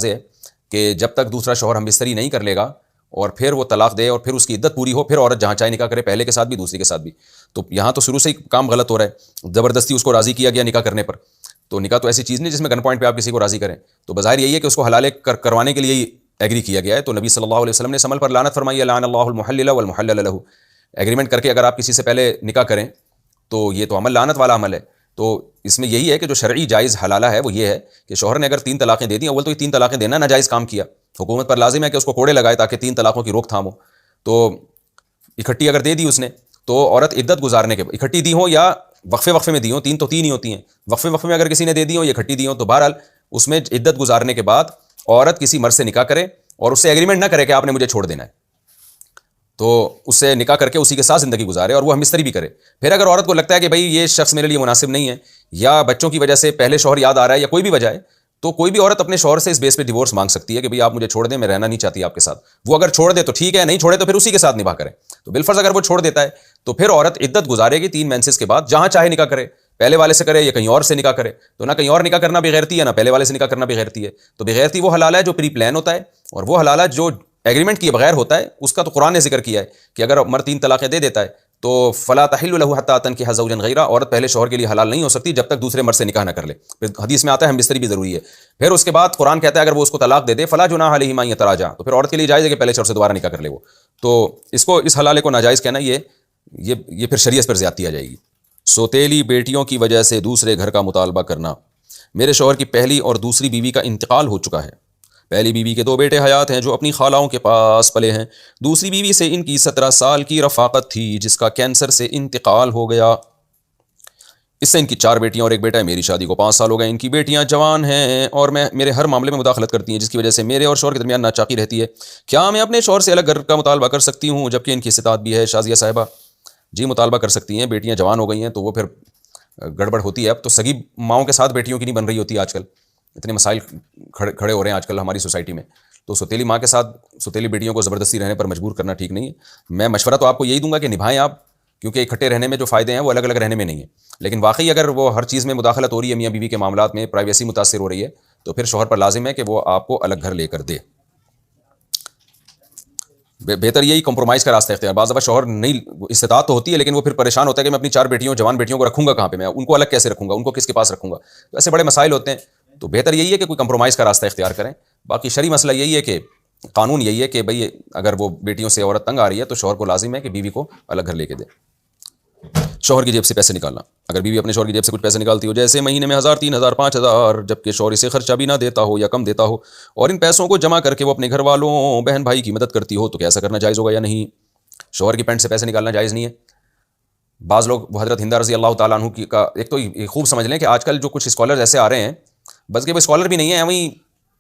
ہے کہ جب تک دوسرا شوہر ہم بستری نہیں کر لے گا اور پھر وہ طلاق دے اور پھر اس کی عدت پوری ہو، پھر عورت جہاں چاہے نکاح کرے، پہلے کے ساتھ بھی دوسری کے ساتھ بھی. تو یہاں تو شروع سے ہی کام غلط ہو رہا ہے، زبردستی اس کو راضی کیا گیا نکاح کرنے پر. تو نکاح تو ایسی چیز نہیں جس میں گن پوائنٹ پہ آپ کسی کو راضی کریں. تو بظاہر یہی ہے کہ اس کو حلال کروانے کے لیے ہی ایگری کیا گیا ہے. تو نبی صلی اللہ علیہ وسلم نے اس عمل پر لعنت فرمائی ہے، لعن اللہ المحلل والمحلل له. ایگریمنٹ کر کے اگر آپ کسی سے پہلے نکاح کریں تو یہ تو عمل لعنت والا عمل ہے. تو اس میں یہی ہے کہ جو شرعی جائز حلالہ ہے وہ یہ ہے کہ شوہر نے اگر 3 طلاقیں دے دیں، اول تو یہ 3 طلاقیں دینا ناجائز کام کیا، حکومت پر لازم ہے کہ اس کو کوڑے لگائے تاکہ 3 طلاقوں کی روک تھام ہو. تو اکٹھی اگر دے دی اس نے تو عورت عدت گزارنے کے اکٹھی دی ہوں یا وقفے میں دی ہوں، 3 تو 3 ہی ہوتی ہیں، وقفے میں اگر کسی نے دے دی ہوں یا اکٹھی دی ہوں، تو بہرحال اس میں عدت گزارنے کے بعد عورت کسی مرد سے نکاح کرے اور اس سے ایگریمنٹ نہ کرے کہ آپ نے مجھے چھوڑ دینا ہے، تو اس سے نکاح کر کے اسی کے ساتھ زندگی گزارے اور وہ ہم مستری بھی کرے. پھر اگر عورت کو لگتا ہے کہ بھائی یہ شخص میرے لیے مناسب نہیں ہے، یا بچوں کی وجہ سے پہلے شوہر یاد آ رہا ہے، یا کوئی بھی وجہ ہے، تو کوئی بھی عورت اپنے شوہر سے اس بیس پہ ڈیورس مانگ سکتی ہے کہ بھائی آپ مجھے چھوڑ دیں، میں رہنا نہیں چاہتی آپ کے ساتھ. وہ اگر چھوڑ دے تو ٹھیک ہے، نہیں چھوڑے تو پھر اسی کے ساتھ نباہ کرے. تو بالفرض اگر وہ چھوڑ دیتا ہے تو پھر عورت عدت گزارے گی 3 مینسز کے بعد، جہاں چاہے نکاح کرے، پہلے والے سے کرے یا کہیں اور سے نکاح کرے. تو نہ کہیں اور نکاح کرنا بغیرتی ہے، نہ پہلے والے سے نکاح کرنا بغیرتی ہے. تو بغیرتی وہ حلال ہے جو پری پلان ہوتا ہے، اور وہ حلال ہے جو ایگریمنٹ کیے بغیر ہوتا ہے. اس کا تو قرآن نے ذکر کیا ہے کہ اگر مرد 3 طلاقیں دے دیتا ہے تو فلا تحل له حتى تنكح زوجا غیرہ، عورت پہلے شوہر کے لیے حلال نہیں ہو سکتی جب تک دوسرے مرد سے نکاح نہ کر لے. پھر حدیث میں آتا ہے ہم بستری بھی ضروری ہے. پھر اس کے بعد قرآن کہتا ہے اگر وہ اس کو طلاق دے دے فلا جناح علیہما ان یتراجعا، تو پھر عورت کے لیے جائز ہے کہ پہلے شوہر سے دوبارہ نکاح کر لے وہ. تو اس کو اس حلالے کو ناجائز کہنا یہ پھر شریعت پر زیادتی آ جائے گی. سوتیلی بیٹیوں کی وجہ سے دوسرے گھر کا مطالبہ کرنا. میرے شوہر کی پہلی اور دوسری بیوی کا انتقال ہو چکا ہے. پہلی بیوی کے 2 بیٹے حیات ہیں جو اپنی خالاؤں کے پاس پلے ہیں. دوسری بیوی سے ان کی 17 سال کی رفاقت تھی جس کا کینسر سے انتقال ہو گیا. اس سے ان کی 4 بیٹیاں اور 1 بیٹا ہے. میری شادی کو 5 سال ہو گئے. ان کی بیٹیاں جوان ہیں اور میرے ہر معاملے میں مداخلت کرتی ہیں، جس کی وجہ سے میرے اور شوہر کے درمیان ناچاقی رہتی ہے. کیا میں اپنے شوہر سے الگ گھر کا مطالبہ کر سکتی ہوں جبکہ ان کی استطاعت بھی ہے؟ شازیہ صاحبہ جی مطالبہ کر سکتی ہیں. بیٹیاں جوان ہو گئی ہیں تو وہ پھر گڑبڑ ہوتی ہے. اب تو سگی ماؤں کے ساتھ بیٹیوں کی نہیں بن رہی ہوتی آج کل، اتنے مسائل کھڑے ہو رہے ہیں آج کل ہماری سوسائٹی میں. تو سوتیلی ماں کے ساتھ سوتیلی بیٹیوں کو زبردستی رہنے پر مجبور کرنا ٹھیک نہیں ہے. میں مشورہ تو آپ کو یہی دوں گا کہ نبھائیں آپ، کیونکہ اکٹھے رہنے میں جو فائدے ہیں وہ الگ الگ رہنے میں نہیں ہیں. لیکن واقعی اگر وہ ہر چیز میں مداخلت ہو رہی ہے، میاں بیوی کے معاملات میں پرائیویسی متاثر ہو رہی ہے، تو پھر شوہر پر لازم ہے کہ وہ آپ کو الگ گھر لے کر دے. بہتر یہی کمپرومائز کا راستہ اختیار. بعض دفعہ شوہر نہیں استطاعت تو ہوتی ہے لیکن وہ پھر پریشان ہوتا ہے کہ میں اپنی 4 بیٹیوں جوان بیٹیوں کو رکھوں گا کہاں پہ، میں ان کو الگ کیسے رکھوں گا، ان کو کس کے پاس رکھوں گا. تو ایسے بڑے مسائل ہوتے ہیں. تو بہتر یہی ہے کہ کوئی کمپرومائز کا راستہ اختیار کریں. باقی شرعی مسئلہ یہی ہے کہ قانون یہی ہے کہ بھئی اگر وہ بیٹیوں سے عورت تنگ آ رہی ہے تو شوہر کو لازم ہے کہ بیوی کو الگ گھر لے کے دے. شوہر کی جیب سے پیسے نکالنا. اگر بیوی اپنے شوہر کی جیب سے کچھ پیسے نکالتی ہو، جیسے مہینے میں 1000 3000 5000، جبکہ شوہر اسے خرچہ بھی نہ دیتا ہو یا کم دیتا ہو، اور ان پیسوں کو جمع کر کے وہ اپنے گھر والوں بہن بھائی کی مدد کرتی ہو، تو کیا ایسا کرنا جائز ہوگا یا نہیں؟ شوہر کی پینٹ سے پیسے نکالنا جائز نہیں ہے. بعض لوگ وہ حضرت ہندہ رضی اللہ تعالیٰ عنہ کا ایک تو یہ خوب سمجھ لیں کہ آج کل جو کچھ اسکالرز ایسے آ رہے ہیں، بس کہ وہ اسکالر بھی نہیں ہیں، وہیں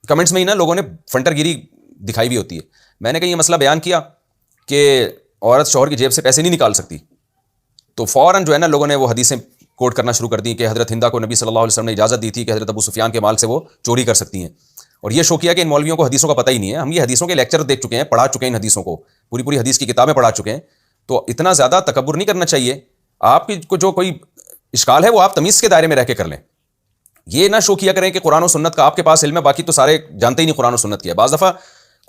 کمنٹس میں ہی نا لوگوں نے فنٹر گیری دکھائی بھی ہوتی ہے. میں نے کہیں یہ مسئلہ بیان کیا کہ عورت شوہر کی جیب سے پیسے نہیں نکال سکتی، تو فوراً جو ہے نا لوگوں نے وہ حدیثیں کوٹ کرنا شروع کر دی کہ حضرت ہندہ کو نبی صلی اللہ علیہ وسلم نے اجازت دی تھی کہ حضرت ابو سفیان کے مال سے وہ چوری کر سکتی ہیں. اور یہ شو کیا کہ ان مولویوں کو حدیثوں کا پتہ ہی نہیں ہے. ہم یہ حدیثوں کے لیکچر دیکھ چکے ہیں، پڑھا چکے ہیں، ان حدیثوں کو پوری حدیث کی کتابیں پڑھا چکے ہیں. تو اتنا زیادہ تکبر نہیں کرنا چاہیے. آپ کی جو کوئی اشکال ہے وہ آپ تمیز کے دائرے میں رہ کے کر لیں. یہ نہ شو کیا کریں کہ قرآن و سنت کا آپ کے پاس علم ہے، باقی تو سارے جانتے ہی نہیں قرآن و سنت کیا. بعض دفعہ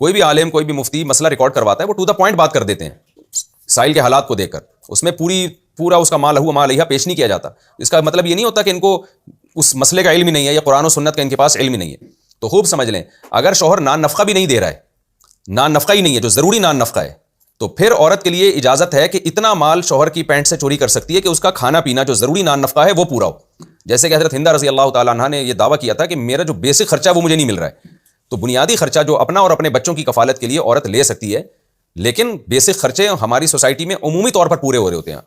کوئی بھی عالم کوئی بھی مفتی مسئلہ ریکارڈ کرواتا ہے، وہ ٹو دا پوائنٹ بات کر دیتے ہیں سائل کے حالات کو دیکھ کر. اس میں پورا اس کا مال ہوا مال علیہ پیش نہیں کیا جاتا. اس کا مطلب یہ نہیں ہوتا کہ ان کو اس مسئلے کا علم ہی نہیں ہے یا قرآن و سنت کا ان کے پاس علم ہی نہیں ہے. تو خوب سمجھ لیں، اگر شوہر نان نفقہ بھی نہیں دے رہا ہے، نان نفقہ ہی نہیں ہے جو ضروری نان نفقہ ہے، تو پھر عورت کے لیے اجازت ہے کہ اتنا مال شوہر کی پینٹ سے چوری کر سکتی ہے کہ اس کا کھانا پینا جو ضروری نان نفقہ ہے وہ پورا ہو. جیسے کہ حضرت ہندہ رضی اللہ تعالیٰ عنہ نے یہ دعویٰ کیا تھا کہ میرا جو بیسک خرچہ وہ مجھے نہیں مل رہا ہے. تو بنیادی خرچہ جو اپنا اور اپنے بچوں کی کفالت کے لیے عورت لے سکتی ہے، لیکن بیسک خرچے ہماری سوسائٹی میں عمومی طور پر پورے ہو رہے ہوتے ہیں.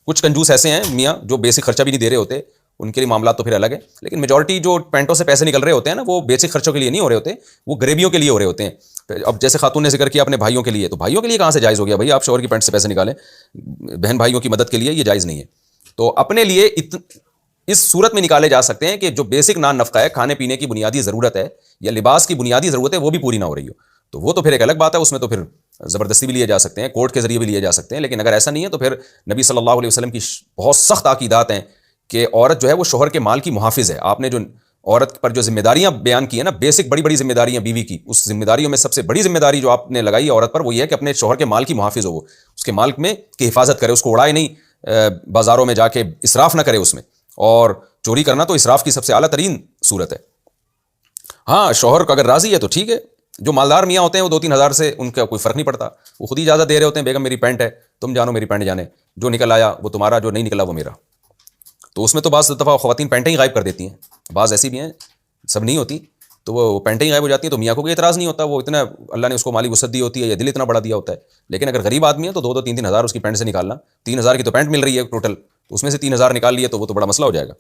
کچھ کنجوس ایسے ہیں میاں جو بیسک خرچہ بھی نہیں دے رہے ہوتے، ان کے لیے معاملات تو پھر الگ ہے. لیکن میجورٹی جو پینٹوں سے پیسے نکل رہے ہوتے ہیں نا، وہ بیسک خرچوں کے لیے نہیں ہو رہے ہوتے، وہ غریبیوں کے لیے ہو رہے ہوتے ہیں. اب جیسے خاتون نے ذکر کیا اپنے بھائیوں کے لیے، تو بھائیوں کے لیے کہاں سے جائز ہو گیا بھائی آپ شوہر کی پینٹ سے پیسے نکالیں؟ بہن بھائیوں کی مدد کے لیے یہ جائز نہیں ہے. تو اپنے لیے اس صورت میں نکالے جا سکتے ہیں کہ جو بیسک نان نفقہ ہے، کھانے پینے کی بنیادی ضرورت ہے یا لباس کی بنیادی ضرورت ہے، وہ بھی پوری نہ ہو رہی ہو. تو وہ تو پھر ایک الگ بات ہے، اس میں تو پھر زبردستی بھی لیے جا سکتے ہیں، کورٹ کے ذریعے بھی لیے جا سکتے ہیں. لیکن اگر ایسا نہیں ہے تو پھر نبی صلی اللہ علیہ وسلم کی بہت سخت عقیدات ہیں کہ عورت جو ہے وہ شوہر کے مال کی محافظ ہے. آپ نے جو عورت پر جو ذمہ داریاں بیان کی ہیں نا، بیسک بڑی بڑی ذمہ داریاں بیوی کی، اس ذمہ داریوں میں سب سے بڑی ذمہ داری جو آپ نے لگائی ہے عورت پر، وہ یہ ہے کہ اپنے شوہر کے مال کی محافظ ہو، وہ اس کے مال میں کی حفاظت کرے، اس کو اڑائے نہیں، بازاروں میں جا کے اسراف نہ کرے اس میں، اور چوری کرنا تو اسراف کی سب سے اعلیٰ ترین صورت ہے۔ ہاں شوہر کو اگر راضی ہے تو ٹھیک ہے، جو مالدار میاں ہوتے ہیں وہ 2-3 ہزار سے ان کا کوئی فرق نہیں پڑتا، وہ خود ہی اجازت دے رہے ہوتے ہیں، بیگم میری پینٹ ہے، تم جانو میری پینٹ جانے، جو نکل آیا وہ تمہارا، جو نہیں نکلا وہ میرا۔ تو اس میں تو بعض دفعہ خواتین پینٹیں ہی غائب کر دیتی ہیں، بعض ایسی بھی ہیں، سب نہیں ہوتی، تو وہ پینٹیں ہی غائب ہو جاتی ہیں، تو میاں کو کوئی اعتراض نہیں ہوتا، وہ اتنا اللہ نے اس کو مالی وسعت دی ہوتی ہے یا دل اتنا بڑا دیا ہوتا ہے۔ لیکن اگر غریب آدمی ہے تو 2-3 ہزار اس کی پینٹ سے نکالنا، 3 ہزار کی تو پینٹ مل رہی ہے ٹوٹل، تو اس میں سے 3 ہزار نکال لیے تو وہ تو بڑا مسئلہ ہو جائے گا۔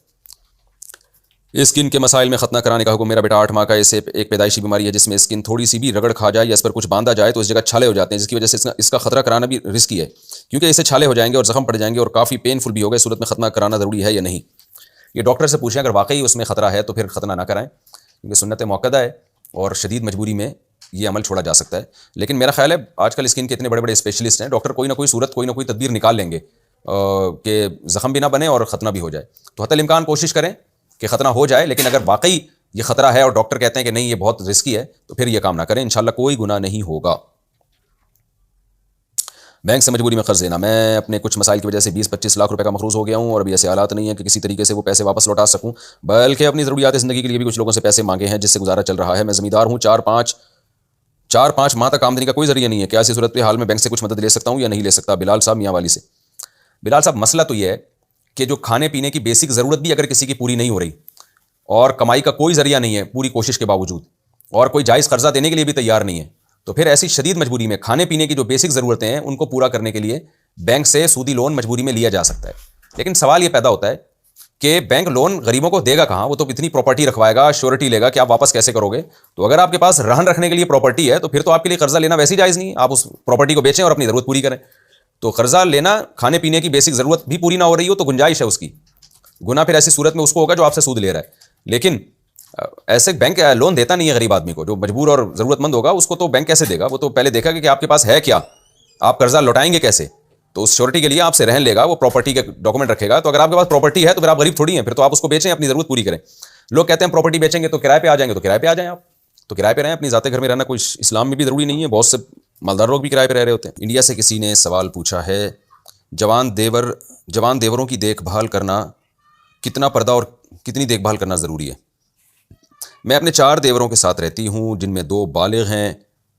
اسکن کے مسائل میں ختنہ کرانے کا حکم۔ میرا بیٹا 8 ماہ کا ہے، اسے ایک پیدائشی بیماری ہے جس میں اسکن تھوڑی سی بھی رگڑ کھا جائے یا اس پر کچھ باندھا جائے تو اس جگہ چھالے ہو جاتے ہیں، جس کی وجہ سے اس کا خطرہ کرانا بھی رسکی ہے، کیونکہ اسے چھالے ہو جائیں گے اور زخم پڑ جائیں گے اور کافی پینفل بھی ہوگا۔ صورت میں ختنہ کرانا ضروری ہے یا نہیں؟ یہ ڈاکٹر سے پوچھیں، اگر واقعی اس میں خطرہ ہے تو پھر ختنہ نہ کرائیں، کیونکہ سنت موقدہ ہے اور شدید مجبوری میں یہ عمل چھوڑا جا سکتا ہے۔ لیکن میرا خیال ہے آج کل اسکن کے اتنے بڑے بڑے اسپیشلسٹ ہیں، ڈاکٹر کوئی نہ کوئی صورت، کوئی نہ کوئی تدبیر نکال لیں گے کہ زخم بھی نہ بنے اور ختنہ بھی ہو جائے۔ تو حتی الامکان کوشش کریں کہ ختنہ ہو جائے، لیکن اگر واقعی یہ خطرہ ہے اور ڈاکٹر کہتے ہیں کہ نہیں یہ بہت رسکی ہے تو پھر یہ کام نہ کریں، انشاءاللہ کوئی گناہ نہیں ہوگا۔ بینک سے مجبوری میں قرض لینا۔ میں اپنے کچھ مسائل کی وجہ سے 20-25 لاکھ روپے کا مقروض ہو گیا ہوں اور ابھی ایسے حالات نہیں ہیں کہ کسی طریقے سے وہ پیسے واپس لوٹا سکوں، بلکہ اپنی ضروریات زندگی کے لیے بھی کچھ لوگوں سے پیسے مانگے ہیں جس سے گزارا چل رہا ہے۔ میں زمیندار ہوں، 4-5 ماہ تک آمدنی کا کوئی ذریعہ نہیں ہے، کیا ایسی صورت حال میں بینک سے کچھ مدد لے سکتا ہوں یا نہیں لے سکتا؟ بلال صاحب میاں والی سے۔ بلال صاحب مسئلہ تو یہ ہے کہ جو کھانے پینے کی بیسک ضرورت بھی اگر کسی کی پوری نہیں ہو رہی اور کمائی کا کوئی ذریعہ نہیں ہے پوری کوشش کے باوجود، اور کوئی جائز قرضہ دینے کے لیے بھی تیار نہیں ہے، تو پھر ایسی شدید مجبوری میں کھانے پینے کی جو بیسک ضرورتیں ہیں ان کو پورا کرنے کے لیے بینک سے سودی لون مجبوری میں لیا جا سکتا ہے۔ لیکن سوال یہ پیدا ہوتا ہے کہ بینک لون غریبوں کو دے گا کہاں؟ وہ تو اتنی پراپرٹی رکھوائے گا، شیورٹی لے گا کہ آپ واپس کیسے کرو گے؟ تو اگر آپ کے پاس رہن رکھنے کے لیے پراپرٹی ہے تو پھر تو آپ کے لیے قرضہ لینا ویسے ہی جائز نہیں ہے، آپ اس پراپرٹی کو بیچیں اور اپنی ضرورت پوری کریں۔ تو قرضہ لینا کھانے پینے کی بیسک ضرورت بھی پوری نہ ہو رہی ہو تو گنجائش ہے اس کی، گناہ پھر ایسی صورت میں اس کو ہوگا جو آپ سے سود لے رہا ہے۔ لیکن ایسے بینک لون دیتا نہیں ہے غریب آدمی کو، جو مجبور اور ضرورت مند ہوگا اس کو تو بینک کیسے دے گا؟ وہ تو پہلے دیکھا کہ آپ کے پاس ہے کیا، آپ قرضہ لوٹائیں گے کیسے، تو اس شیورٹی کے لیے آپ سے رہن لے گا، وہ پراپرٹی کے ڈاکومنٹ رکھے گا۔ تو اگر آپ کے پاس پراپرٹی ہے تو پھر آپ غریب تھوڑی ہیں، پھر تو آپ اس کو بیچیں، اپنی ضرورت پوری کریں۔ لوگ کہتے ہیں پراپرٹی بیچیں گے تو کرائے پہ آ جائیں گے، تو کرائے پہ آ جائیں، آپ تو کرائے پہ رہیں، اپنی ذاتی گھر میں رہنا کوئی اسلام میں بھی ضروری نہیں ہے، بہت سے مالدار لوگ بھی کرائے پہ رہ رہے ہوتے ہیں۔ انڈیا سے کسی نے سوال پوچھا ہے، جوان دیوروں کی دیکھ بھال کرنا، کتنا پردہ اور کتنی دیکھ بھال کرنا ضروری ہے؟ میں اپنے 4 دیوروں کے ساتھ رہتی ہوں، جن میں 2 بالغ ہیں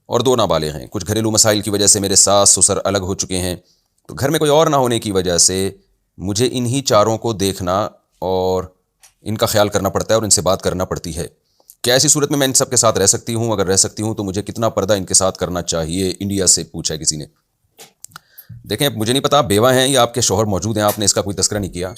اور 2 نابالغ ہیں۔ کچھ گھریلو مسائل کی وجہ سے میرے ساس سسر الگ ہو چکے ہیں، تو گھر میں کوئی اور نہ ہونے کی وجہ سے مجھے انہی 4 کو دیکھنا اور ان کا خیال کرنا پڑتا ہے اور ان سے بات کرنا پڑتی ہے۔ کیا ایسی صورت میں ان سب کے ساتھ رہ سکتی ہوں؟ اگر رہ سکتی ہوں تو مجھے کتنا پردہ ان کے ساتھ کرنا چاہیے؟ انڈیا سے پوچھا ہے کسی نے۔ دیکھیں مجھے نہیں پتا بیوہ ہیں یا آپ کے شوہر موجود ہیں، آپ نے اس کا کوئی تذکرہ نہیں کیا۔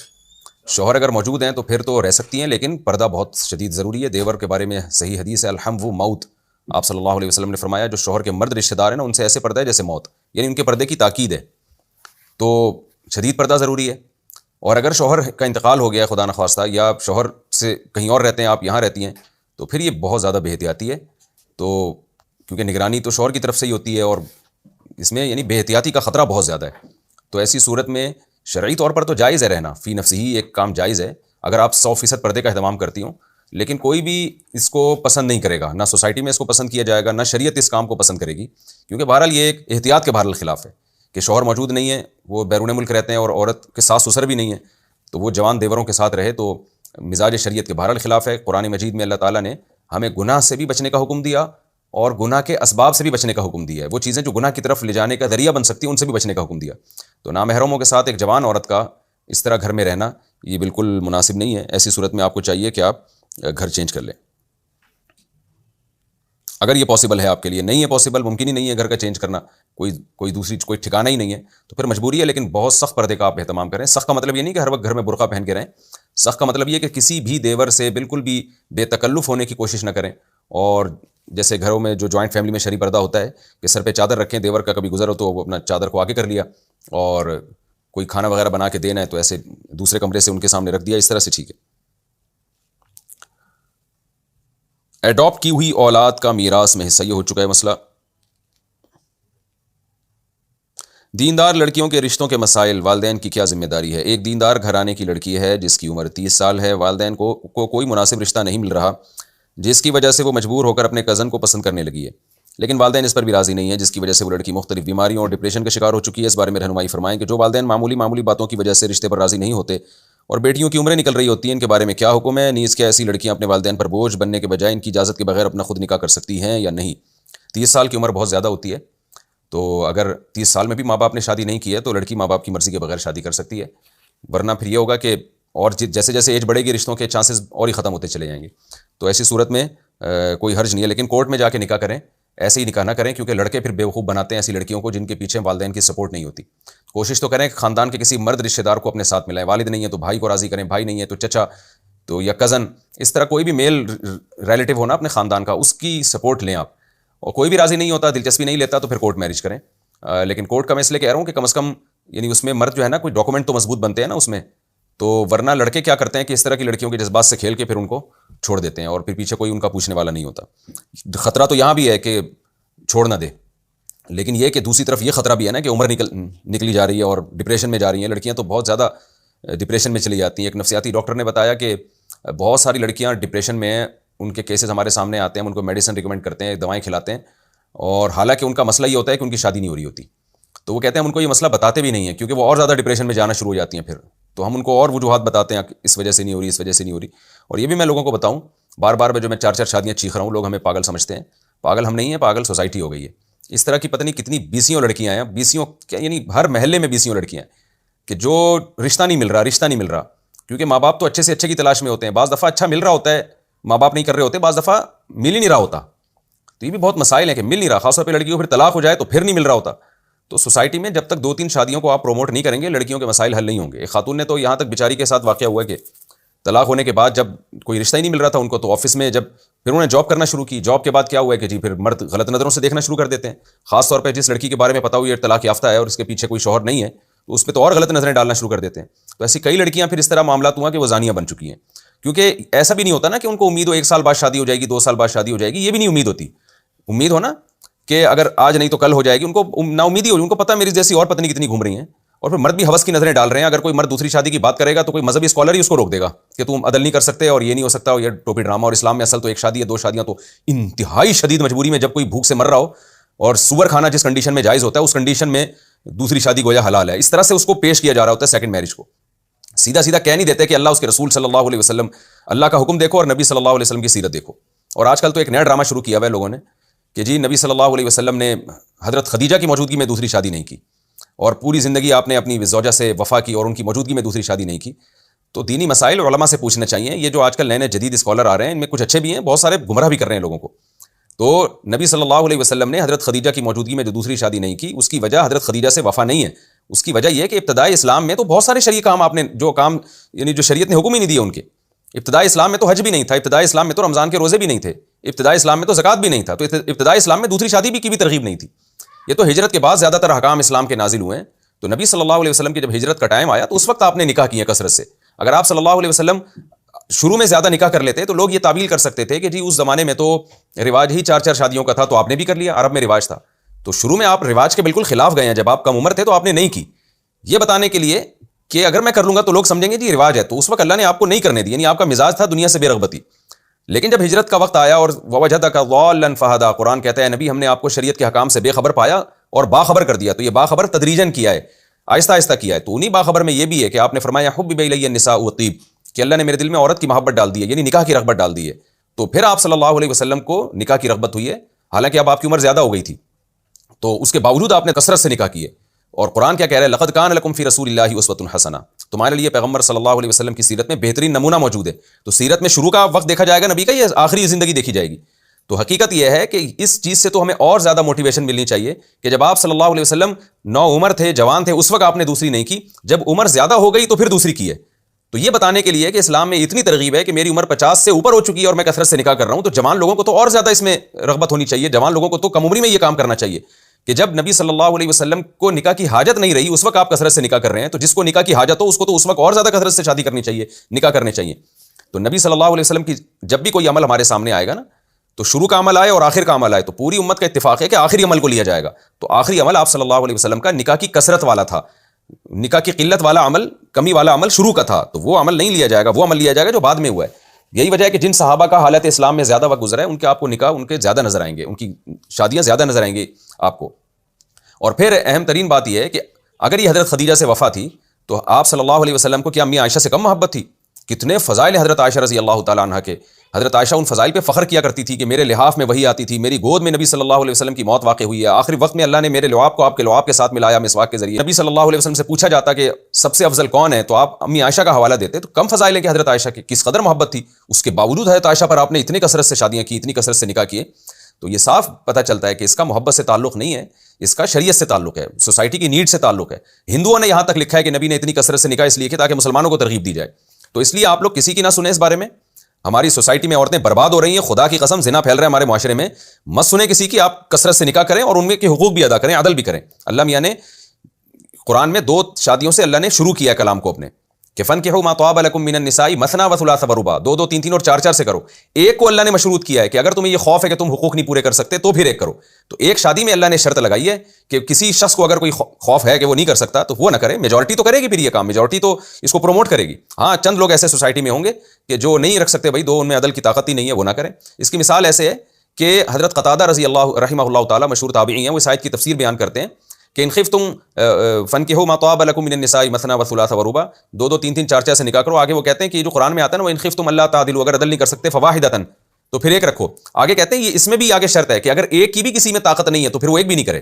شوہر اگر موجود ہیں تو پھر تو رہ سکتی ہیں، لیکن پردہ بہت شدید ضروری ہے۔ دیور کے بارے میں صحیح حدیث ہے، الحم و موت، آپ صلی اللہ علیہ وسلم نے فرمایا جو شوہر کے مرد رشتہ دار ہیں نا ان سے ایسے پردہ ہے جیسے موت، یعنی ان کے پردے کی تاکید ہے، تو شدید پردہ ضروری ہے۔ اور اگر شوہر کا انتقال ہو گیا خدا نخواستہ، یا شوہر سے کہیں اور رہتے ہیں آپ یہاں رہتی ہیں، تو پھر یہ بہت زیادہ بے احتیاطی ہے، تو کیونکہ نگرانی تو شوہر کی طرف سے ہی ہوتی ہے اور اس میں یعنی بے احتیاطی کا خطرہ بہت زیادہ ہے۔ تو ایسی صورت میں شرعی طور پر تو جائز ہے رہنا، فی نفسی ہی ایک کام جائز ہے اگر آپ 100% پردے کا اہتمام کرتی ہوں، لیکن کوئی بھی اس کو پسند نہیں کرے گا، نہ سوسائٹی میں اس کو پسند کیا جائے گا، نہ شریعت اس کام کو پسند کرے گی، کیونکہ بہرحال یہ ایک احتیاط کے بہرحال خلاف ہے کہ شوہر موجود نہیں ہے، وہ بیرون ملک رہتے ہیں اور عورت کے ساس سسر بھی نہیں ہیں، تو وہ جوان دیوروں کے ساتھ رہے تو مزاج شریعت کے بہرحال خلاف ہے۔ قرآن مجید میں اللہ تعالیٰ نے ہمیں گناہ سے بھی بچنے کا حکم دیا اور گناہ کے اسباب سے بھی بچنے کا حکم دیا ہے، وہ چیزیں جو گناہ کی طرف لے جانے کا ذریعہ بن سکتی ہیں ان سے بھی بچنے کا حکم دیا۔ تو نامحرموں کے ساتھ ایک جوان عورت کا اس طرح گھر میں رہنا یہ بالکل مناسب نہیں ہے۔ ایسی صورت میں آپ کو چاہیے کہ آپ گھر چینج کر لیں اگر یہ پاسبل ہے آپ کے لیے۔ نہیں ہے پاسبل، ممکن ہی نہیں ہے گھر کا چینج کرنا، کوئی دوسری کوئی ٹھکانہ ہی نہیں ہے، تو پھر مجبوری ہے، لیکن بہت سخت پردے کا آپ اہتمام کریں۔ سخت کا مطلب یہ نہیں کہ ہر وقت گھر میں برقع پہن کے رہیں، سخت کا مطلب یہ کہ کسی بھی دیور سے بالکل بھی بے تکلف ہونے کی کوشش نہ کریں، اور جیسے گھروں میں جو جوائنٹ فیملی میں شرعی پردہ ہوتا ہے کہ سر پہ چادر رکھیں، دیور کا کبھی گزر ہو تو وہ اپنا چادر کو آگے کر لیا، اور کوئی کھانا وغیرہ بنا کے دینا ہے تو ایسے دوسرے کمرے سے ان کے سامنے رکھ دیا، اس طرح سے ٹھیک ہے۔ ایڈاپٹ کی ہوئی اولاد کا میراث میں حصہ، یہ ہو چکا ہے مسئلہ۔ دیندار لڑکیوں کے رشتوں کے مسائل، والدین کی کیا ذمہ داری ہے؟ ایک دیندار گھرانے کی لڑکی ہے جس کی عمر 30 سال ہے، والدین کو کوئی مناسب رشتہ نہیں مل رہا، جس کی وجہ سے وہ مجبور ہو کر اپنے کزن کو پسند کرنے لگی ہے، لیکن والدین اس پر بھی راضی نہیں ہیں، جس کی وجہ سے وہ لڑکی مختلف بیماریوں اور ڈپریشن کا شکار ہو چکی ہے۔ اس بارے میں رہنمائی فرمائیں کہ جو والدین معمولی باتوں کی وجہ سے رشتے پر راضی نہیں ہوتے اور بیٹیوں کی عمریں نکل رہی ہوتی ہیں، ان کے بارے میں کیا حکم ہے؟ نیز کیا ایسی لڑکیاں اپنے والدین پر بوجھ بننے کے بجائے ان کی اجازت کے بغیر اپنا خود نکاح کر سکتی ہیں یا نہیں؟ 30 سال کی عمر بہت زیادہ ہوتی ہے، تو اگر 30 سال میں بھی ماں باپ نے شادی نہیں کی ہے تو لڑکی ماں باپ کی مرضی کے بغیر شادی کر سکتی ہے، ورنہ پھر یہ ہوگا کہ اور جیسے جیسے ایج بڑھے گی رشتوں کے چانسز اور ہی ختم ہوتے چلے جائیں گے۔ تو ایسی صورت میں کوئی حرج نہیں ہے، لیکن کورٹ میں جا کے نکاح کریں، ایسے ہی نکاح نہ کریں، کیونکہ لڑکے پھر بیوقوف بناتے ہیں ایسی لڑکیوں کو جن کے پیچھے والدین کی سپورٹ نہیں ہوتی۔ کوشش تو کریں کہ خاندان کے کسی مرد رشتہ دار کو اپنے ساتھ ملائیں، والد نہیں ہے تو بھائی کو راضی کریں، بھائی نہیں ہے تو چچا تو یا کزن، اس طرح کوئی بھی میل ریلیٹیو ہونا اپنے خاندان کا، اس کی سپورٹ لیں آپ۔ اور کوئی بھی راضی نہیں ہوتا، دلچسپی نہیں لیتا، تو پھر کورٹ میرج کریں۔ لیکن کورٹ کا میں اس لیے کہہ رہا ہوں کہ کم از کم یعنی اس میں مرد جو ہے نا کوئی ڈاکومنٹ تو مضبوط بنتے ہیں نا اس میں، تو ورنہ لڑکے کیا کرتے ہیں کہ اس طرح کی لڑکیوں کے جذبات سے کھیل کے پھر ان کو چھوڑ دیتے ہیں اور پھر پیچھے کوئی ان کا پوچھنے والا نہیں ہوتا۔ خطرہ تو یہاں بھی ہے کہ چھوڑ نہ دے، لیکن یہ کہ دوسری طرف یہ خطرہ بھی ہے نا کہ عمر نکلی جا رہی ہے اور ڈپریشن میں جا رہی ہیں لڑکیاں، تو بہت زیادہ ڈپریشن میں چلی جاتی ہیں۔ ایک نفسیاتی ڈاکٹر نے بتایا کہ بہت ساری لڑکیاں ڈپریشن میں ہیں، ان کے کیسز ہمارے سامنے آتے ہیں، ہم ان کو میڈیسن ریکمینڈ کرتے ہیں، دوائیں کھلاتے ہیں، اور حالانکہ ان کا مسئلہ یہ ہوتا ہے کہ ان کی شادی نہیں ہو رہی ہوتی، تو وہ کہتے ہیں ہم ان کو یہ مسئلہ بتاتے بھی نہیں ہیں کیونکہ وہ اور زیادہ ڈپریشن میں جانا شروع ہو جاتی ہیں پھر، تو ہم ان کو اور وجوہات بتاتے ہیں اس وجہ سے نہیں ہو رہی، اس وجہ سے نہیں ہو رہی۔ اور یہ بھی میں لوگوں کو بتاؤں بار بار جو میں 4 شادیاں چیخ رہا ہوں، لوگ ہمیں پاگل سمجھتے ہیں، پاگل ہم نہیں ہیں، پاگل سوسائٹی ہو گئی ہے۔ اس طرح کی پتہ نہیں کتنی بیسیوں لڑکیاں ہیں، بیسیوں کیا یعنی ہر محلے میں بیسیوں لڑکیاں ہیں کہ جو رشتہ نہیں مل رہا کیونکہ ماں باپ تو اچھے سے اچھے کی تلاش میں ہوتے ہیں، بعض دفعہ اچھا مل رہا ہوتا ہے، ماں باپ نہیں کر رہے ہوتے، بعض دفعہ مل ہی نہیں رہا ہوتا، تو یہ بھی بہت مسائل ہیں کہ مل نہیں رہا، خاص طور پہ لڑکیوں کو پھر طلاق ہو جائے تو پھر نہیں مل رہا ہوتا۔ تو سوسائٹی میں جب تک 2-3 شادیوں کو آپ پروموٹ نہیں کریں گے، لڑکیوں کے مسائل حل نہیں ہوں گے۔ ایک خاتون نے تو یہاں تک بیچاری کے ساتھ واقعہ ہوا کہ طلاق ہونے کے بعد جب کوئی رشتہ ہی نہیں مل رہا تھا ان کو، تو آفس میں جب پھر انہوں نے جاب کرنا شروع کی، جاب کے بعد کیا ہوا ہے کہ جی پھر مرد غلط نظروں سے دیکھنا شروع کر دیتے ہیں، خاص طور پہ جس لڑکی کے بارے میں پتا ہو یہ طلاق یافتہ ہے اور اس کے پیچھے کوئی شوہر نہیں ہے، تو اس پہ تو اور غلط نظریں ڈالنا شروع کر دیتے ہیں۔ تو ایسی کئی لڑکیاں پھر اس طرح معاملات ہوا کہ وہ زانیہ بن چکی ہیں، کیونکہ ایسا بھی نہیں ہوتا نا کہ ان کو امید ہو 1 سال بعد شادی ہو جائے گی، 2 سال بعد شادی ہو جائے گی، یہ بھی نہیں امید ہوتی۔ امید ہو نا کہ اگر آج نہیں تو کل ہو جائے گی، ان کو نا امیدی ہو، ان کو پتہ میری جیسی اور پتہ نہیں کتنی گھوم رہی ہیں، اور پھر مرد بھی ہوس کی نظریں ڈال رہے ہیں۔ اگر کوئی مرد دوسری شادی کی بات کرے گا تو کوئی مذہبی اسکالر ہی اس کو روک دے گا کہ تم عدل نہیں کر سکتے اور یہ نہیں ہو سکتا اور یہ ٹوپی ڈرامہ، اور اسلام میں اصل تو 1 شادی ہے 2 شادیاں، تو انتہائی شدید مجبوری میں جب کوئی بھوک سے مر رہا ہو اور سور کھانا جس کنڈیشن میں جائز ہوتا ہے اس کنڈیشن میں دوسری شادی گویا حلال ہے، اس طرح سے اس کو پیش کیا جا رہا ہوتا ہے سیکنڈ میرج کو۔ سیدھا کہہ نہیں دیتے کہ اللہ اس کے رسول صلی اللہ علیہ وسلم، اللہ کا حکم دیکھو اور نبی صلی اللہ علیہ وسلم کی سیرت دیکھو۔ اور آج کل تو ایک نیا ڈرامہ شروع کیا ہوا ہے لوگوں نے کہ جی نبی صلی اللہ علیہ وسلم نے حضرت خدیجہ کی موجودگی میں دوسری شادی نہیں کی، اور پوری زندگی آپ نے اپنی زوجہ سے وفا کی اور ان کی موجودگی میں دوسری شادی نہیں کی۔ تو دینی مسائل علماء سے پوچھنا چاہیے۔ یہ جو آج کل نئے جدید اسکالر آ رہے ہیں ان میں کچھ اچھے بھی ہیں، بہت سارے گمراہ بھی کر رہے ہیں لوگوں کو۔ تو نبی صلی اللہ علیہ وسلم نے حضرت خدیجہ کی موجودگی میں جو دوسری شادی نہیں کی، اس کی وجہ حضرت خدیجہ سے وفا نہیں ہے، اس کی وجہ یہ ہے کہ ابتدائی اسلام میں تو بہت سارے شرعی کام آپ نے جو کام یعنی جو شریعت نے حکم ہی نہیں دیا ان کے، ابتدائی اسلام میں تو حج بھی نہیں تھا، ابتدائی اسلام میں تو رمضان کے روزے بھی نہیں تھے، ابتدائی اسلام میں تو زکوٰۃ بھی نہیں تھا، تو ابتدائی اسلام میں دوسری شادی بھی کی بھی ترغیب نہیں تھی۔ یہ تو ہجرت کے بعد زیادہ تر احکام اسلام کے نازل ہوئے ہیں۔ تو نبی صلی اللہ علیہ وسلم کی جب ہجرت کا ٹائم آیا تو اس وقت آپ نے نکاح کیے کثرت سے۔ اگر آپ صلی اللہ علیہ وسلم شروع میں زیادہ نکاح کر لیتے تو لوگ یہ تعبیل کر سکتے تھے کہ جی اس زمانے میں تو رواج ہی 4 شادیوں کا تھا تو آپ نے بھی کر لیا، عرب میں رواج تھا، تو شروع میں آپ رواج کے بالکل خلاف گئے ہیں، جب آپ کم عمر تھے تو آپ نے نہیں کی، یہ بتانے کے لیے کہ اگر میں کر لوں گا تو لوگ سمجھیں گے جی رواج ہے، تو اس وقت اللہ نے آپ کو نہیں کرنے دی، یعنی آپ کا مزاج تھا دنیا سے بے رغبتی۔ لیکن جب ہجرت کا وقت آیا اور ووجدک ضالا فہدی، قرآن کہتا ہے نبی ہم نے آپ کو شریعت کے حکام سے بے خبر پایا اور باخبر کر دیا، تو یہ باخبر تدریجاً کیا ہے، آہستہ آہستہ کیا ہے۔ تو انہی باخبر میں یہ بھی ہے کہ آپ نے فرمایا حبب الی النساء والطیب، کہ اللہ نے میرے دل میں عورت کی محبت ڈال دی ہے، یعنی نکاح کی رغبت ڈال دی ہے۔ تو پھر آپ صلی اللہ علیہ وسلم کو نکاح کی رغبت ہوئی ہے، حالانکہ اب آپ کی عمر زیادہ ہو گئی تھی، تو اس کے باوجود آپ نے کثرت سے نکاح کیے۔ اور قرآن کیا کہہ رہا ہے لقد کان لکم فی رسول اللہ اسوۃ حسنہ، تمہارے لیے پیغمبر صلی اللہ علیہ وسلم کی سیرت میں بہترین نمونہ موجود ہے۔ تو سیرت میں شروع کا وقت دیکھا جائے گا نبی کا یا آخری زندگی دیکھی جائے گی؟ تو حقیقت یہ ہے کہ اس چیز سے تو ہمیں اور زیادہ موٹیویشن ملنی چاہیے کہ جب آپ صلی اللہ علیہ وسلم نوعمر تھے، جوان تھے، اس وقت آپ نے دوسری نہیں کی، جب عمر زیادہ ہو گئی تو پھر دوسری کی ہے۔ تو یہ بتانے کے لیے کہ اسلام میں اتنی ترغیب ہے کہ میری عمر 50 سے اوپر ہو چکی ہے اور میں کثرت سے نکاح کر رہا ہوں، تو جوان لوگوں کو تو اور زیادہ اس میں رغبت ہونی چاہیے، جوان لوگوں کو تو کم عمری میں یہ کام کرنا چاہیے کہ جب نبی صلی اللہ علیہ وسلم کو نکاح کی حاجت نہیں رہی اس وقت آپ کثرت سے نکاح کر رہے ہیں، تو جس کو نکاح کی حاجت ہو اس کو تو اس وقت اور زیادہ کثرت سے شادی کرنی چاہیے، نکاح کرنے چاہیے۔ تو نبی صلی اللہ علیہ وسلم کی جب بھی کوئی عمل ہمارے سامنے آئے گا نا تو شروع کا عمل آئے اور آخر کا عمل آئے تو پوری امت کا اتفاق ہے کہ آخری عمل کو لیا جائے گا. تو آخری عمل آپ صلی اللہ علیہ وسلم کا نکاح کی کثرت والا تھا, نکاح کی قلت والا عمل, کمی والا عمل شروع کا تھا, تو وہ عمل نہیں لیا جائے گا, وہ عمل لیا جائے گا جو بعد میں ہوا ہے. یہی وجہ ہے کہ جن صحابہ کا حالت اسلام میں زیادہ وقت گزرا ہے ان کے آپ کو نکاح ان کے زیادہ نظر آئیں گے, ان کی شادیاں زیادہ نظر آئیں گی آپ کو. اور پھر اہم ترین بات یہ ہے کہ اگر یہ حضرت خدیجہ سے وفا تھی تو آپ صلی اللہ علیہ وسلم کو کیا امی عائشہ سے کم محبت تھی؟ کتنے فضائل حضرت عائشہ رضی اللہ تعالیٰ عنہ کے. حضرت عائشہ ان فضائل پہ فخر کیا کرتی تھی کہ میرے لحاف میں وہی آتی تھی, میری گود میں نبی صلی اللہ علیہ وسلم کی موت واقع ہوئی ہے, آخری وقت میں اللہ نے میرے لعاب کو آپ کے لعاب کے ساتھ ملایا مسواک کے ذریعے. نبی صلی اللہ علیہ وسلم سے پوچھا جاتا کہ سب سے افضل کون ہے تو آپ امی عائشہ کا حوالہ دیتے. تو کم فضائل ہیں کہ حضرت عائشہ کی کس قدر محبت تھی, اس کے باوجود حضرت عائشہ پر آپ نے اتنی کثرت سے شادیاں کی, اتنی کثرت سے نکاح کیے. تو یہ صاف پتہ چلتا ہے کہ اس کا محبت سے تعلق نہیں ہے, اس کا شریعت سے تعلق ہے, سوسائٹی کی نیڈ سے تعلق ہے. ہندوؤں نے یہاں تک لکھا ہے کہ نبی نے اتنی کثرت سے نکاح اس لیے کہ تاکہ مسلمانوں کو ترغیب دی جائے. تو اس لیے آپ لوگ کسی کی نہ سنیں اس بارے میں. ہماری سوسائٹی میں عورتیں برباد ہو رہی ہیں, خدا کی قسم زنا پھیل رہا ہے ہمارے معاشرے میں. مت سنیں کسی کی, آپ کثرت سے نکاح کریں اور ان میں کے حقوق بھی ادا کریں, عدل بھی کریں. اللہ میاں نے قرآن میں 2 شادیوں سے اللہ نے شروع کیا کلام کو اپنے کہ فَانكِحُوا مَا طَابَ لَكُم مِّنَ النِّسَاءِ مَثْنَىٰ وَثُلَاثَ وَرُبَاع, 2 2 3 3 اور 4 4 سے کرو. ایک کو اللہ نے مشروط کیا ہے کہ اگر تمہیں یہ خوف ہے کہ تم حقوق نہیں پورے کر سکتے تو پھر ایک کرو. تو ایک شادی میں اللہ نے شرط لگائی ہے کہ کسی شخص کو اگر کوئی خوف ہے کہ وہ نہیں کر سکتا تو وہ نہ کرے. میجورٹی تو کرے گی پھر یہ کام, میجورٹی تو اس کو پروموٹ کرے گی. ہاں چند لوگ ایسے سوسائٹی میں ہوں گے کہ جو نہیں رکھ سکتے, بھائی 2 ان میں عدل کی طاقت ہی نہیں ہے, وہ نہ کریں. اس کی مثال ایسے ہے کہ حضرت قتادہ رضی اللہ رحمہ اللہ تعالیٰ مشہور تابعی ہیں, وہ اس آیت کی تفسیر بیان کرتے ہیں کہ ان خفتم فانکحوا ما طاب لکم من النساء مثنى وثلاث ورباع, 2 2 3 3 4 4 سے نکاح کرو. آگے وہ کہتے ہیں کہ یہ جو قرآن میں آتا ہے نا, وہ ان خفتم اللہ تعدلوا, اگر عدل نہیں کر سکتے فواحدۃ, تو پھر ایک رکھو. آگے کہتے ہیں یہ اس میں بھی آگے شرط ہے کہ اگر ایک کی بھی کسی میں طاقت نہیں ہے تو پھر وہ ایک بھی نہیں کرے.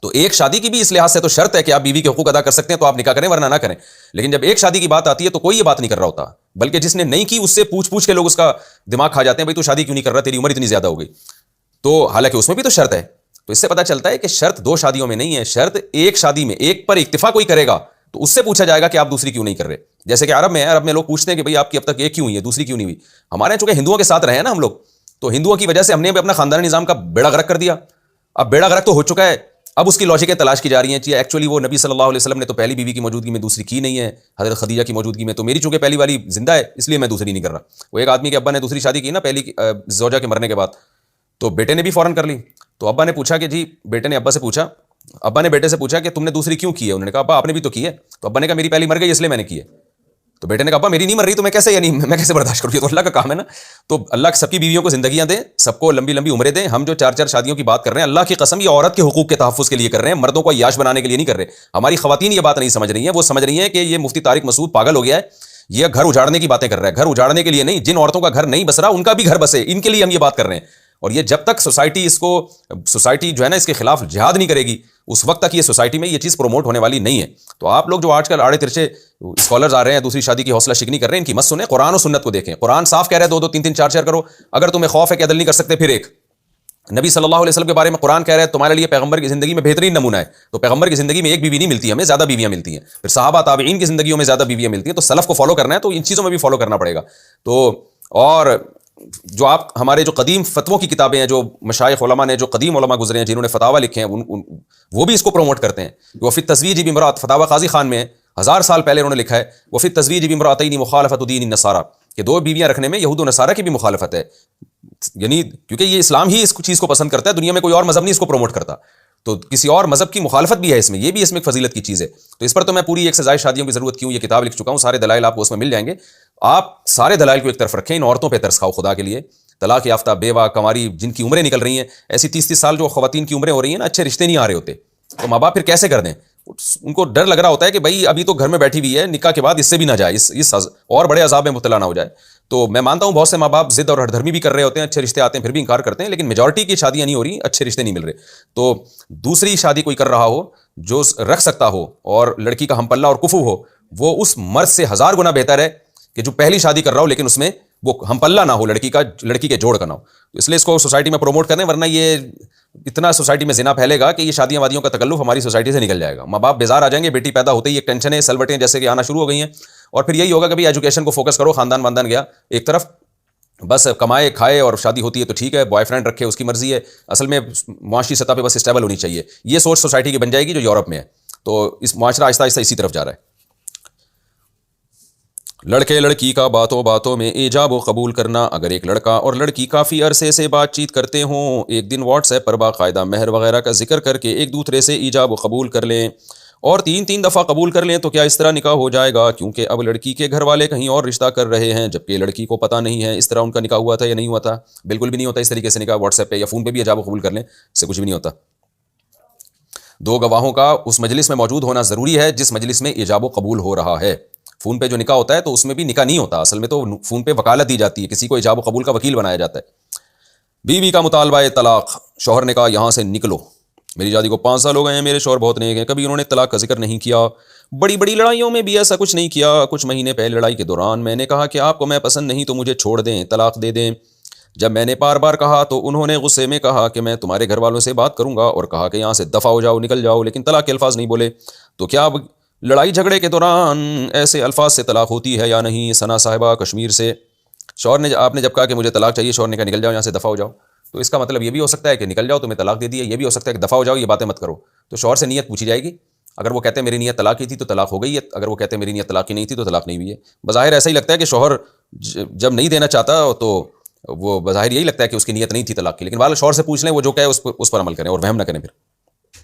تو ایک شادی کی بھی اس لحاظ سے تو شرط ہے کہ آپ بیوی کے حقوق ادا کر سکتے ہیں تو آپ نکاح کریں ورنہ نہ کریں. لیکن جب ایک شادی کی بات آتی ہے تو کوئی یہ بات نہیں کر رہا ہوتا, بلکہ جس نے نہیں کی اس سے پوچھ کے لوگ اس کا دماغ کھا جاتے ہیں, بھائی تو شادی کیوں نہیں کر رہا, تیری عمر اتنی زیادہ ہو گئی. تو حالانکہ اس میں بھی تو شرط ہے. تو اس سے پتہ چلتا ہے کہ شرط 2 شادیوں میں نہیں ہے, شرط ایک شادی میں ایک پر اکتفا کوئی کرے گا تو اس سے پوچھا جائے گا کہ آپ دوسری کیوں نہیں کر رہے. جیسے کہ عرب میں لوگ پوچھتے ہیں کہ بھئی آپ کی اب تک ایک کیوں ہوئی ہے, دوسری کیوں نہیں ہوئی. ہمارے چونکہ ہندوؤں کے ساتھ رہے ہیں نا ہم لوگ, تو ہندوؤں کی وجہ سے ہم نے بھی اپنا خاندانی نظام کا بیڑا غرق کر دیا. اب بیڑا غرق تو ہو چکا ہے, اب اس کی لاجکیں تلاش کی جا رہی ہیں. ایکچولی وہ نبی صلی اللہ علیہ وسلم نے تو پہلی بیوی کی موجودگی میں دوسری کی نہیں ہے, حضرت خدیجہ کی موجودگی میں, تو میری چونکہ پہلی والی زندہ ہے اس لیے میں دوسری نہیں کر رہا. وہ ایک آدمی کے ابا نے دوسری شادی کی نا پہلی زوجہ کے مرنے کے بعد, تو بیٹے نے بھی فوراً کر لی. تو ابا نے پوچھا کہ جی, بیٹے نے ابا سے پوچھا, ابا نے بیٹے سے پوچھا کہ تم نے دوسری کیوں کی ہے. انہوں نے کہا ابا آپ نے بھی تو کی ہے. تو ابا نے کہا میری پہلی مر گئی اس لیے میں نے کی ہے. تو بیٹے نے کہا ابا میری نہیں مر رہی تو میں کیسے, یعنی میں کیسے برداشت کروں, یہ تو اللہ کا کام ہے نا. تو اللہ سب کی بیویوں کو زندگیاں دیں, سب کو لمبی لمبی عمریں دیں. ہم جو 4 4 شادیوں کی بات کر رہے ہیں, اللہ کی قسم یہ عورت کے حقوق کے تحفظ کے لیے کر رہے ہیں, مردوں کو عیاش بنانے کے لیے نہیں کر رہے. ہماری خواتین یہ بات نہیں سمجھ رہی ہیں, وہ سمجھ رہی ہیں کہ یہ مفتی طارق مسعود پاگل ہو گیا ہے, یہ گھر اجاڑنے کی باتیں کر رہا ہے. گھر اجاڑنے کے لیے نہیں, جن عورتوں کا گھر نہیں بس رہا ان کا بھی گھر بسے, ان کے لیے ہم یہ بات کر رہے ہیں. اور یہ جب تک سوسائٹی جو ہے نا اس کے خلاف جہاد نہیں کرے گی اس وقت تک یہ سوسائٹی میں یہ چیز پروموٹ ہونے والی نہیں ہے. تو آپ لوگ جو آج کل آڑے ترچے اسکالرز آ رہے ہیں دوسری شادی کی حوصلہ شکنی کر رہے ہیں, ان کی مت سنیں, قرآن و سنت کو دیکھیں. قرآن صاف کہہ رہا ہے 2 2 3 3 4 4 کرو. اگر تمہیں خوف ہے کہ عدل نہیں کر سکتے پھر ایک. نبی صلی اللہ علیہ وسلم کے بارے میں قرآن کہہ رہا ہے تمہارے لیے پیغمبر کی زندگی میں بہترین نمونہ ہے. تو پیغمبر کی زندگی میں ایک بیوی نہیں ملتی, ہمیں زیادہ بیویاں ملتی ہیں. پھر صحابہ تابعین کی زندگیوں میں زیادہ بیویاں ملتی ہیں. تو سلف کو فالو کرنا ہے تو ان چیزوں میں بھی فالو کرنا پڑے گا. تو اور جو آپ ہمارے جو قدیم فتووں کی کتابیں ہیں, جو مشائخ علماء نے, جو قدیم علماء گزرے ہیں جنہوں نے فتاوی لکھے ہیں, وہ بھی اس کو پروموٹ کرتے ہیں. وہ فی التزویج بامرأۃ, فتاوی قاضی خان میں ہے, 1000 سال پہلے انہوں نے لکھا ہے. وہ فی التزویج بامرأتین مخالفۃ دین النصارى, کہ 2 بیویاں رکھنے میں یہود و نصارہ کی بھی مخالفت ہے. یعنی کیونکہ یہ اسلام ہی اس چیز کو پسند کرتا ہے, دنیا میں کوئی اور مذہب نہیں اس کو پروموٹ کرتا. تو کسی اور مذہب کی مخالفت بھی ہے اس میں, یہ بھی اس میں ایک فضیلت کی چیز ہے. تو اس پر تو میں پوری 1 سے زائد شادیوں کی ضرورت کیوں یہ کتاب لکھ چکا ہوں. سارے دلائل آپ کو اس میں مل جائیں گے. آپ سارے دلائل کو ایک طرف رکھیں, ان عورتوں پہ ترس کھاؤ خدا کے لیے. طلاق یافتہ, بیوہ, کنواری, جن کی عمریں نکل رہی ہیں, ایسی 30 30 سال جو خواتین کی عمریں ہو رہی ہیں نا, اچھے رشتے نہیں آ رہے ہوتے, تو ماں باپ پھر کیسے کر دیں. ان کو ڈر لگ رہا ہوتا ہے کہ بھائی ابھی تو گھر میں بیٹھی ہوئی ہے, نکاح کے بعد اس سے بھی نہ جائے, اس اور بڑے عذاب میں مبتلا نہ ہو جائے. تو میں مانتا ہوں بہت سے ماں باپ ضد اور ہٹ دھرمی بھی کر رہے ہوتے ہیں, اچھے رشتے آتے ہیں پھر بھی انکار کرتے ہیں, لیکن میجورٹی کی شادیاں نہیں ہو رہی, اچھے رشتے نہیں مل رہے. تو دوسری شادی کوئی کر رہا ہو جو رکھ سکتا ہو اور لڑکی کا ہم پلہ اور کفو ہو, وہ اس مرد سے 1000 گنا بہتر ہے کہ جو پہلی شادی کر رہا ہو لیکن اس میں وہ ہم پلہ نہ ہو, لڑکی کے جوڑ کا نہ ہو. اس لیے اس کو سوسائٹی میں پروموٹ کریں, ورنہ یہ اتنا سوسائٹی میں زنا پھیلے گا کہ یہ شادیاں وادیوں کا تکلف ہماری سوسائٹی سے نکل جائے گا. ماں باپ بیزار آ جائیں گے, بیٹی پیدا ہوتے ہی ایک ٹینشن ہے, سلوٹیں جیسے کہ آنا شروع ہو گئی ہیں. اور پھر یہی ہوگا کہ ایجوکیشن کو فوکس کرو, خاندان واندان گیا ایک طرف, بس کمائے کھائے اور شادی ہوتی ہے تو ٹھیک ہے, بوائے فرینڈ رکھے اس کی مرضی ہے. اصل میں معاشی سطح پہ بس اسٹیبل ہونی چاہیے. یہ سوچ سوسائٹی کی بن جائے گی جو یورپ میں ہے. تو اس معاشرہ آہستہ آہستہ اسی طرف جا رہا ہے. لڑکے لڑکی کا باتوں باتوں میں ایجاب و قبول کرنا. اگر ایک لڑکا اور لڑکی کافی عرصے سے بات چیت کرتے ہوں، ایک دن واٹس ایپ پر باقاعدہ مہر وغیرہ کا ذکر کر کے ایک دوسرے سے ایجاب و قبول کر لیں اور تین دفعہ قبول کر لیں، تو کیا اس طرح نکاح ہو جائے گا؟ کیونکہ اب لڑکی کے گھر والے کہیں اور رشتہ کر رہے ہیں، جبکہ لڑکی کو پتہ نہیں ہے اس طرح ان کا نکاح ہوا تھا یا نہیں ہوا تھا. بالکل بھی نہیں ہوتا اس طریقے سے نکاح. واٹس ایپ پہ یا فون پہ بھی ایجاب و قبول کر لیں، اس سے کچھ بھی نہیں ہوتا. دو گواہوں کا اس مجلس میں موجود ہونا ضروری ہے جس مجلس میں ایجاب و قبول ہو رہا ہے. فون پہ جو نکاح ہوتا ہے تو اس میں بھی نکاح نہیں ہوتا، اصل میں تو فون پہ وکالت دی جاتی ہے، کسی کو ایجاب و قبول کا وکیل بنایا جاتا ہے. بیوی کا مطالبہ طلاق. شوہر نے کہا یہاں سے نکلو، میری شادی کو 5 سال ہو گئے ہیں، میرے شوہر بہت نیک ہیں، کبھی انہوں نے طلاق کا ذکر نہیں کیا، بڑی بڑی لڑائیوں میں بھی ایسا کچھ نہیں کیا. کچھ مہینے پہلے لڑائی کے دوران میں نے کہا کہ آپ کو میں پسند نہیں تو مجھے چھوڑ دیں، طلاق دے دیں. جب میں نے بار بار کہا تو انہوں نے غصے میں کہا کہ میں تمہارے گھر والوں سے بات کروں گا، اور کہا کہ یہاں سے دفع ہو جاؤ، نکل جاؤ، لیکن طلاق کے الفاظ نہیں بولے. تو کیا اب لڑائی جھگڑے کے دوران ایسے الفاظ سے طلاق ہوتی ہے یا نہیں؟ ثنا صاحبہ کشمیر سے. شوہر نے آپ نے جب کہا کہ مجھے طلاق چاہیے، شوہر نے کہا نکل جاؤ یہاں سے، دفع ہو جاؤ. تو اس کا مطلب یہ بھی ہو سکتا ہے کہ نکل جاؤ تمہیں طلاق دے دی ہے، یہ بھی ہو سکتا ہے کہ دفع ہو جاؤ یہ باتیں مت کرو. تو شوہر سے نیت پوچھی جائے گی. اگر وہ کہتے ہیں میری نیت طلاق کی تھی تو طلاق ہو گئی ہے، اگر وہ کہتے ہیں میری نیت طلاق کی نہیں تھی تو طلاق نہیں ہوئی ہے. بظاہر ایسا ہی لگتا ہے کہ شوہر جب نہیں دینا چاہتا تو وہ بظاہر یہی لگتا ہے کہ اس کی نیت نہیں تھی طلاق کی، لیکن بہرحال شوہر سے پوچھ لیں، وہ جو کہے اس پر عمل کریں اور وہم نہ کریں پھر.